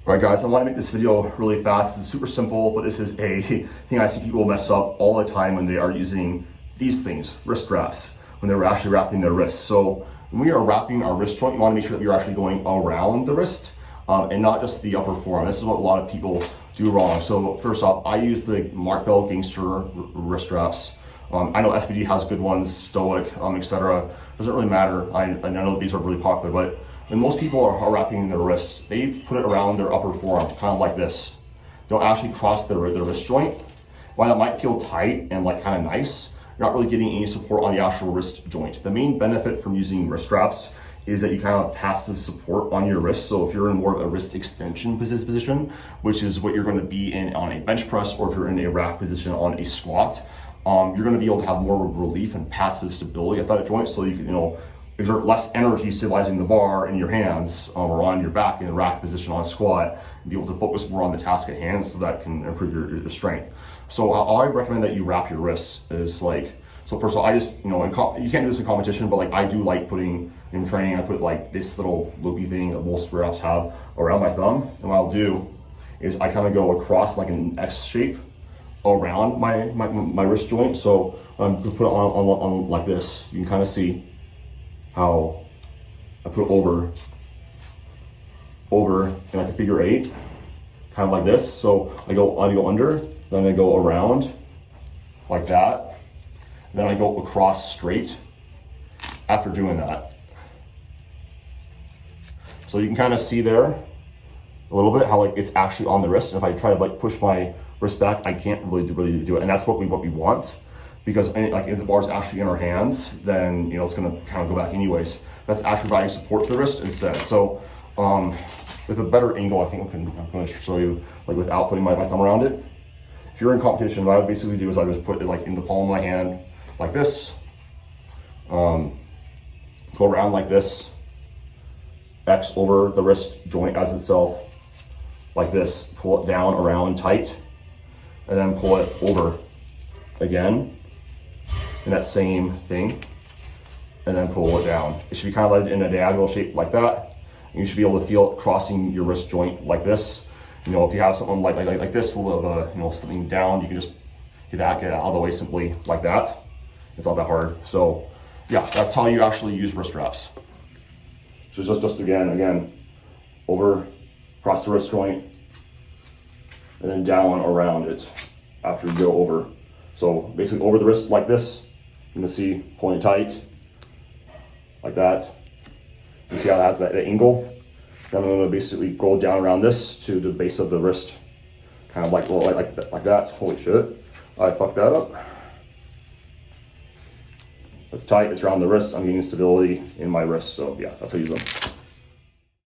All right, guys, I want to make this video really fast. It's super simple, but this is a thing I see people mess up all the time when they are using these things, wrist wraps, when they're actually wrapping their wrists. So when we are wrapping our wrist joint, you want to make sure that you're actually going around the wrist and not just the upper forearm. This is what a lot of people do wrong. So first off, I use the Mark Bell Gangster wrist wraps. I know SBD has good ones, Stoic, etc. Doesn't really matter. I know these are really popular, but when most people are wrapping their wrists, they put it around their upper forearm, kind of like this. Don't actually cross their wrist joint. While that might feel tight and like kind of nice, you're not really getting any support on the actual wrist joint. The main benefit from using wrist wraps is that you kind of have passive support on your wrist. So if you're in more of a wrist extension position, which is what you're going to be in on a bench press, or if you're in a rack position on a squat, you're going to be able to have more relief and passive stability at that joint, so you can, exert less energy stabilizing the bar in your hands or on your back in the rack position on squat, and be able to focus more on the task at hand, so that can improve your strength. So I recommend that you wrap your wrists is like, so first of all, I just, you can't do this in competition, but like I do like putting, in training, I put like this little loopy thing that most wraps have around my thumb. And what I'll do is I kind of go across like an X shape around my wrist joint. So I'm going to put it on like this. You can kind of see how I put it over in like a figure eight, kind of like this. So I go under, then I go around like that, then I go across straight after doing that. So you can kind of see there a little bit how like it's actually on the wrist. And if I try to like push my wrist back, I can't really do it. And that's what we want. Because like if the bar is actually in our hands, then it's going to kind of go back anyways. That's actually providing support to the wrist instead. So with a better angle, I think I'm going to show you like without putting my thumb around it. If you're in competition, what I would basically do is I would put it like in the palm of my hand like this, go around like this, X over the wrist joint as itself, like this, pull it down around tight, and then pull it over again. And that same thing, and then pull it down. It should be kind of like in a diagonal shape like that. And you should be able to feel it crossing your wrist joint like this. If you have something like this, a little of something down, you can just get out of the way simply like that. It's not that hard. So yeah, that's how you actually use wrist wraps. So just again, over, across the wrist joint, and then down around it after you go over. So basically over the wrist like this. You can see pulling it tight, like that. You see how it has that angle? Then I'm going to basically go down around this to the base of the wrist, kind of like that. Holy shit, I fucked that up. It's tight, it's around the wrist. I'm getting stability in my wrist, so yeah, that's how I use them.